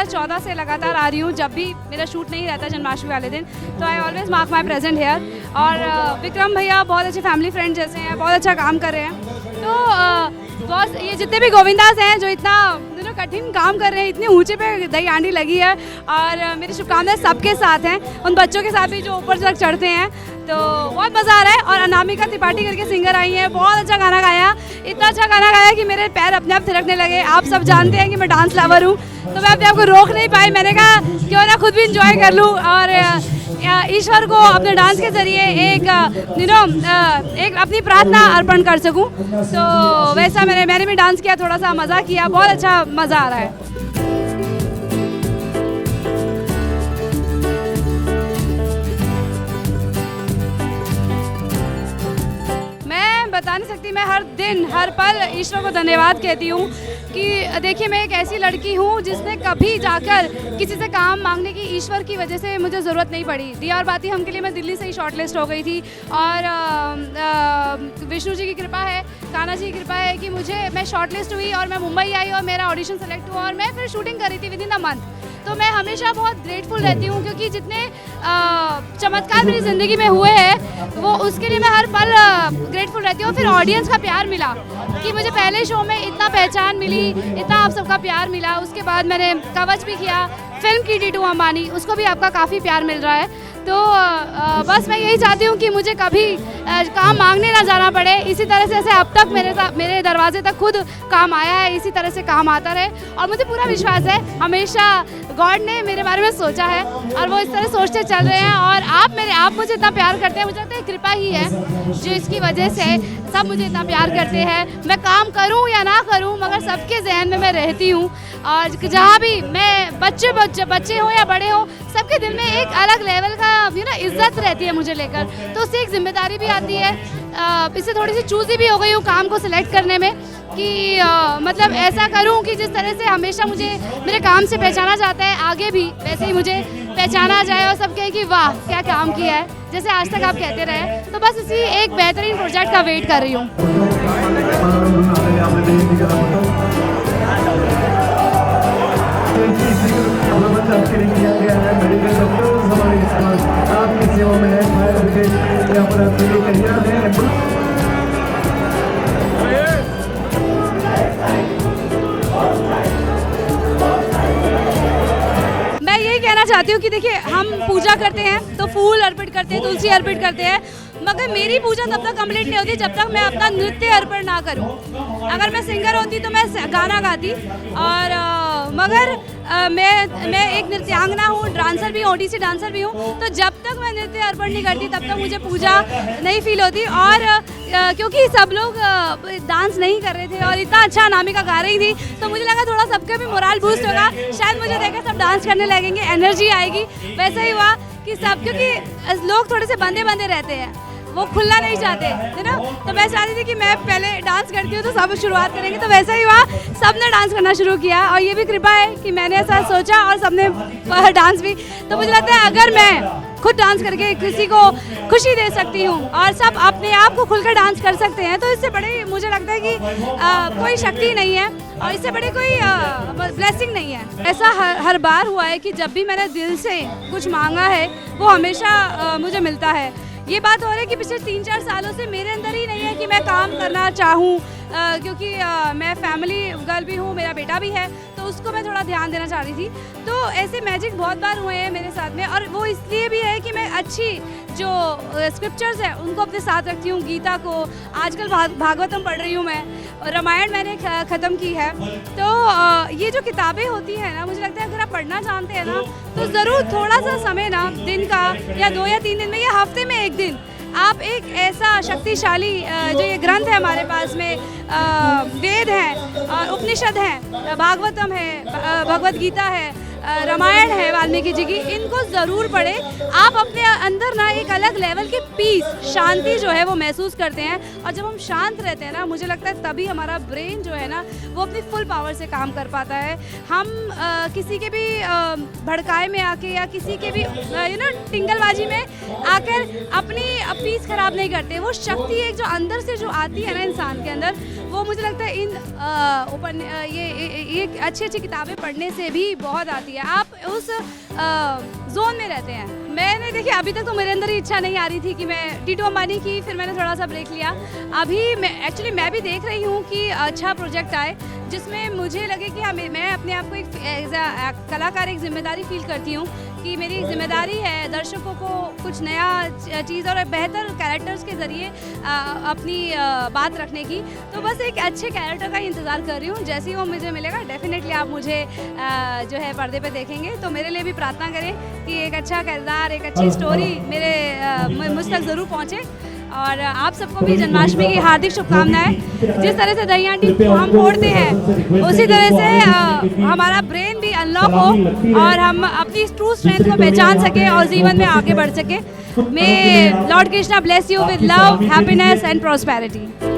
2014 से लगातार आ रही हूँ। जब भी मेरा शूट नहीं रहता जन्माष्टमी वाले दिन, तो I always mark my present here. और विक्रम भैया बहुत अच्छे फैमिली फ्रेंड जैसे हैं, बहुत अच्छा काम कर रहे हैं। तो बॉस, ये जितने भी गोविंदास हैं जो इतना कठिन काम कर रहे हैं, इतने ऊंचे पे दही हांडी लगी है, और मेरी शुभकामनाएं सबके साथ हैं, उन बच्चों के साथ भी जो ऊपर तक चढ़ते हैं। तो बहुत मज़ा आ रहा है। और अनामिका त्रिपाठी करके सिंगर आई हैं, बहुत अच्छा गाना गाया, इतना अच्छा गाना गाया कि मेरे पैर अपने आप थिरकने लगे। आप सब जानते हैं कि मैं डांस लवर हूँ, तो मैं अपने आप को रोक नहीं पाई। मैंने कहा क्यों ना खुद भी इंजॉय कर लूँ और ईश्वर को अपने डांस के ज़रिए एक एक अपनी प्रार्थना अर्पण कर सकूं। तो वैसा मैंने भी डांस किया, थोड़ा सा मज़ा किया, बहुत अच्छा मज़ा आ रहा है। मैं बता नहीं सकती, मैं हर दिन हर पल ईश्वर को धन्यवाद कहती हूँ कि देखिए, मैं एक ऐसी लड़की हूँ जिसने कभी जाकर किसी से काम मांगने की ईश्वर की वजह से मुझे ज़रूरत नहीं पड़ी। दिया और बाती हम के लिए मैं दिल्ली से ही शॉर्टलिस्ट हो गई थी, और विष्णु जी की कृपा है, कान्हा जी की कृपा है कि मैं शॉर्टलिस्ट हुई और मैं मुंबई आई और मेरा ऑडिशन सेलेक्ट हुआ और मैं फिर शूटिंग करी थी विद इन अ मंथ। तो मैं हमेशा बहुत ग्रेटफुल रहती हूँ, क्योंकि जितने चमत्कार मेरी ज़िंदगी में हुए हैं वो उसके लिए मैं हर पल ग्रेटफुल रहती हूँ। फिर ऑडियंस का प्यार मिला कि मुझे पहले शो में इतना पहचान मिली, इतना आप सबका प्यार मिला। उसके बाद मैंने कवच भी किया, फिल्म की टीटू अंबानी, उसको भी आपका काफ़ी प्यार मिल रहा है। तो बस मैं यही चाहती हूँ कि मुझे कभी काम मांगने ना जाना पड़े। इसी तरह से जैसे अब तक मेरे दरवाजे तक खुद काम आया है, इसी तरह से काम आता रहे। और मुझे पूरा विश्वास है, हमेशा गॉड ने मेरे बारे में सोचा है और वो इस तरह सोचते चल रहे हैं। और आप मुझे इतना प्यार करते हैं, मुझे लगता है कृपा ही है जो इसकी वजह से सब मुझे इतना प्यार करते हैं। मैं काम करूँ या ना करूँ, मगर सबके जहन में मैं रहती हूँ। और जहाँ भी मैं बच्चे हों या बड़े हों, सबके दिल में एक अलग लेवल का इज्जत रहती है मुझे लेकर। तो उससे एक जिम्मेदारी भी आती है। इससे थोड़ी सी चूज़ी भी हो गई हूँ काम को सिलेक्ट करने में कि मतलब ऐसा करूँ कि जिस तरह से हमेशा मुझे मेरे काम से पहचाना जाता है, आगे भी वैसे ही मुझे पहचाना जाए और सब कहे कि वाह क्या काम किया है, जैसे आज तक आप कहते रहे। तो बस इसी एक बेहतरीन प्रोजेक्ट का वेट कर रही हूँ। मैं यही कहना चाहती हूँ कि देखिए, हम पूजा करते हैं तो फूल अर्पित करते हैं, तुलसी अर्पित करते हैं, मगर मेरी पूजा तब तक कंप्लीट नहीं होती जब तक मैं अपना नृत्य अर्पण ना करूं। अगर मैं सिंगर होती तो मैं गाना गाती, और मगर मैं एक नृत्यांगना हूँ, डांसर भी हूँ, ओडिसी डांसर भी हूँ। तो जब तक मैं नृत्य अर्पण नहीं करती तब तक मुझे पूजा नहीं फील होती। और क्योंकि सब लोग डांस नहीं कर रहे थे और इतना अच्छा अनामिका गा रही थी, तो मुझे लगा थोड़ा सबका भी मोराल बूस्ट होगा, शायद मुझे देखकर सब डांस करने लगेंगे, एनर्जी आएगी। वैसा ही हुआ कि सब, क्योंकि लोग थोड़े से बंधे रहते हैं, वो खुलना नहीं चाहते है ना। तो मैं चाहती थी कि मैं पहले डांस करती हूँ तो सब शुरुआत करेंगे, तो वैसा ही हुआ, सबने डांस करना शुरू किया। और ये भी कृपा है कि मैंने ऐसा सोचा और सबने डांस भी। तो मुझे लगता है अगर मैं खुद डांस करके किसी को खुशी दे सकती हूँ और सब अपने आप को खुलकर डांस कर सकते हैं, तो इससे बड़े मुझे लगता है कि कोई शक्ति नहीं है और इससे बड़ी कोई ब्लेसिंग नहीं है। ऐसा हर बार हुआ है कि जब भी मैंने दिल से कुछ मांगा है वो हमेशा मुझे मिलता है। ये बात हो रही है कि पिछले 3-4 सालों से मेरे अंदर ही नहीं है कि मैं काम करना चाहूँ, क्योंकि मैं फैमिली गर्ल भी हूँ, मेरा बेटा भी है, तो उसको मैं थोड़ा ध्यान देना चाह रही थी। तो ऐसे मैजिक बहुत बार हुए हैं मेरे साथ में, और वो इसलिए भी है कि मैं अच्छी जो स्क्रिप्चर्स हैं उनको अपने साथ रखती हूँ। गीता को, आजकल भागवतम पढ़ रही हूँ मैं, रामायण मैंने ख़त्म की है। तो ये जो किताबें होती हैं ना, मुझे लगता है अगर आप पढ़ना चाहते हैं ना, तो ज़रूर थोड़ा सा समय ना, दिन का या 2 या 3 दिन में या हफ्ते में 1 दिन, आप एक ऐसा शक्तिशाली जो ये ग्रंथ है हमारे पास में, वेद हैं, उपनिषद हैं, भागवतम है, भगवत गीता है, रामायण है वाल्मीकि जी की, इनको ज़रूर पढ़ें। आप अपने अंदर ना एक अलग लेवल की पीस, शांति जो है वो महसूस करते हैं। और जब हम शांत रहते हैं ना, मुझे लगता है तभी हमारा ब्रेन जो है ना वो अपनी फुल पावर से काम कर पाता है। हम किसी के भी भड़काए में आके या किसी के भी टिंगलबाजी में आकर अपनी पीस खराब नहीं करते। वो शक्ति एक जो अंदर से जो आती है ना इंसान के अंदर, वो मुझे लगता है ये अच्छी अच्छी किताबें पढ़ने से भी बहुत आती है। है, आप उस जोन में रहते हैं। मैंने देखिए अभी तक तो मेरे अंदर ही इच्छा नहीं आ रही थी कि मैं टीटू अंबानी की, फिर मैंने थोड़ा सा ब्रेक लिया। अभी मैं भी देख रही हूँ कि अच्छा प्रोजेक्ट आए जिसमें मुझे लगे कि हाँ मैं अपने आप को एक एज अ कलाकार एक जिम्मेदारी फील करती हूँ कि मेरी एक जिम्मेदारी है दर्शकों को कुछ नया चीज़ और बेहतर कैरेक्टर्स के ज़रिए अपनी बात रखने की। तो बस एक अच्छे कैरेक्टर का इंतज़ार कर रही हूँ, जैसे ही वो मुझे मिलेगा डेफिनेटली आप मुझे जो है पर्दे पे देखेंगे। तो मेरे लिए भी प्रार्थना करें कि एक अच्छा किरदार, एक अच्छी स्टोरी मुझ तक ज़रूर पहुँचे। और आप सबको भी जन्माष्टमी की हार्दिक शुभकामनाएं। जिस तरह से दही हांडी हम फोड़ते हैं उसी तरह से हमारा ब्रेन भी अनलॉक हो और हम अपनी ट्रू स्ट्रेंथ को पहचान सके और जीवन में आगे बढ़ सके। May lord Krishna bless you with love, happiness and prosperity.